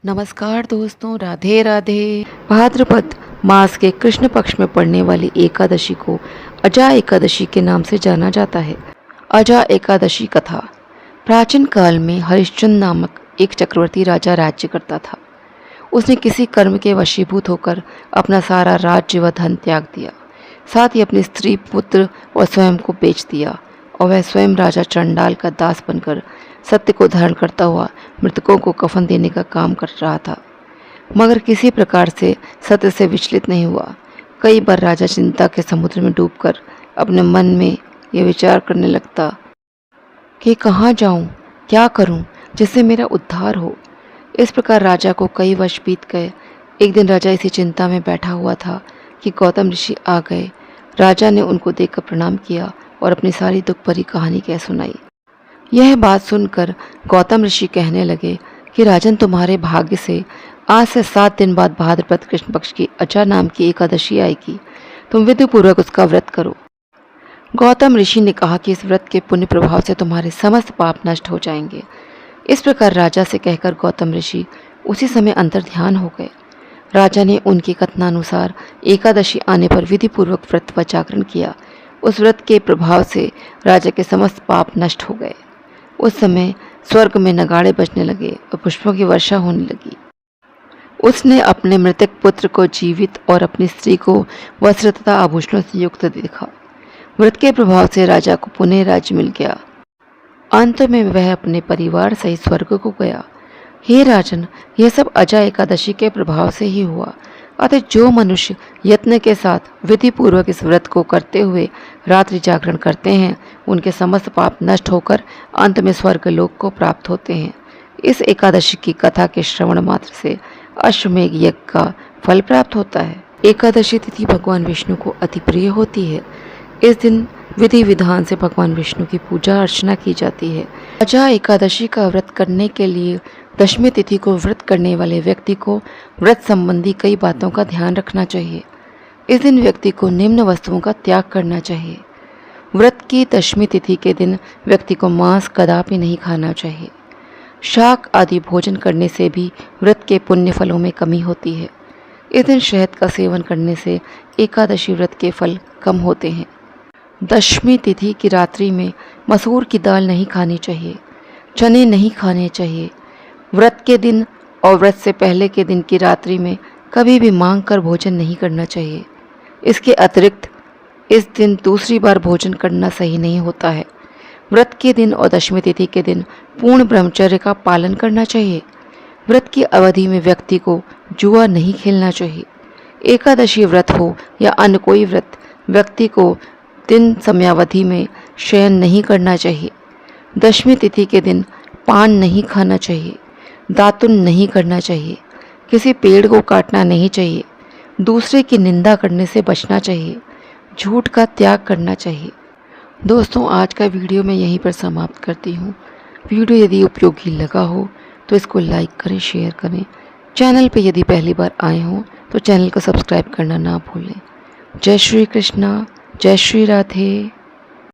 नमस्कार दोस्तों, राधे राधे। भाद्रपद मास के कृष्ण पक्ष में पड़ने वाली एकादशी को अजा एकादशी के नाम से जाना जाता है। अजा एकादशी कथा। प्राचीन काल में हरिश्चंद्र नामक एक चक्रवर्ती राजा राज्य करता था। उसने किसी कर्म के वशीभूत होकर अपना सारा राज्य व धन त्याग दिया, साथ ही अपनी स्त्री, पुत्र और स्वयं को बेच दिया, और वह स्वयं राजा चंडाल का दास बनकर सत्य को धारण करता हुआ मृतकों को कफन देने का काम कर रहा था, मगर किसी प्रकार से सत्य से विचलित नहीं हुआ। कई बार राजा चिंता के समुद्र में डूबकर अपने मन में यह विचार करने लगता कि कहाँ जाऊं, क्या करूं जिससे मेरा उद्धार हो। इस प्रकार राजा को कई वर्ष बीत गए। एक दिन राजा इसी चिंता में बैठा हुआ था कि गौतम ऋषि आ गए। राजा ने उनको देखकर प्रणाम किया और अपनी सारी दुख भरी कहानी कह सुनाई। यह बात सुनकर गौतम ऋषि कहने लगे कि राजन, तुम्हारे भाग्य से आज से 7 दिन बाद भाद्रपद कृष्ण पक्ष की अजा नाम की एकादशी आएगी। तुम विधिपूर्वक उसका व्रत करो। गौतम ऋषि ने कहा कि इस व्रत के पुण्य प्रभाव से तुम्हारे समस्त पाप नष्ट हो जाएंगे। इस प्रकार राजा से कहकर गौतम ऋषि उसी समय अंतर्ध्यान हो गए। राजा ने उनके कथनानुसार एकादशी आने पर विधिपूर्वक व्रत व जागरण किया। उस व्रत के प्रभाव से राजा के समस्त पाप नष्ट हो गए। उस समय स्वर्ग में नगाड़े बजने लगे और पुष्पों की वर्षा होने लगी। उसने अपने मृतक पुत्र को जीवित और अपनी स्त्री को वस्त्र तथा आभूषणों से युक्त देखा। व्रत के प्रभाव से राजा को पुनः राज्य मिल गया। अंत में वह अपने परिवार सहित स्वर्ग को गया। हे राजन, यह सब अजा एकादशी के प्रभाव से ही हुआ। अतः जो मनुष्य यत्न के साथ विधि पूर्वक इस व्रत को करते हुए रात्रि जागरण करते हैं, उनके समस्त पाप नष्ट होकर अंत में स्वर्ग लोक को प्राप्त होते हैं। इस एकादशी की कथा के श्रवण मात्र से अश्वमेघ यज्ञ का फल प्राप्त होता है। एकादशी तिथि भगवान विष्णु को अति प्रिय होती है। इस दिन विधि विधान से भगवान विष्णु की पूजा अर्चना की जाती है। अजा एकादशी का व्रत करने के लिए दशमी तिथि को व्रत करने वाले व्यक्ति को व्रत संबंधी कई बातों का ध्यान रखना चाहिए। इस दिन व्यक्ति को निम्न वस्तुओं का त्याग करना चाहिए। व्रत की दशमी तिथि के दिन व्यक्ति को मांस कदापि नहीं खाना चाहिए। शाक आदि भोजन करने से भी व्रत के पुण्य फलों में कमी होती है। इस दिन शहद का सेवन करने से एकादशी व्रत के फल कम होते हैं। दशमी तिथि की रात्रि में मसूर की दाल नहीं खानी चाहिए, चने नहीं खाने चाहिए। व्रत के दिन और व्रत से पहले के दिन की रात्रि में कभी भी मांग कर भोजन नहीं करना चाहिए। इसके अतिरिक्त इस दिन दूसरी बार भोजन करना सही नहीं होता है। व्रत के दिन और दशमी तिथि के दिन पूर्ण ब्रह्मचर्य का पालन करना चाहिए। व्रत की अवधि में व्यक्ति को जुआ नहीं खेलना चाहिए। एकादशी व्रत हो या अन्य कोई व्रत, व्यक्ति को दिन समयावधि में शयन नहीं करना चाहिए। दशमी तिथि के दिन पान नहीं खाना चाहिए, दातुन नहीं करना चाहिए, किसी पेड़ को काटना नहीं चाहिए, दूसरे की निंदा करने से बचना चाहिए, झूठ का त्याग करना चाहिए। दोस्तों, आज का वीडियो मैं यहीं पर समाप्त करती हूँ। वीडियो यदि उपयोगी लगा हो तो इसको लाइक करें, शेयर करें। चैनल पे यदि पहली बार आए हों तो चैनल को सब्सक्राइब करना ना भूलें। जय श्री कृष्णा, जय श्री राधे।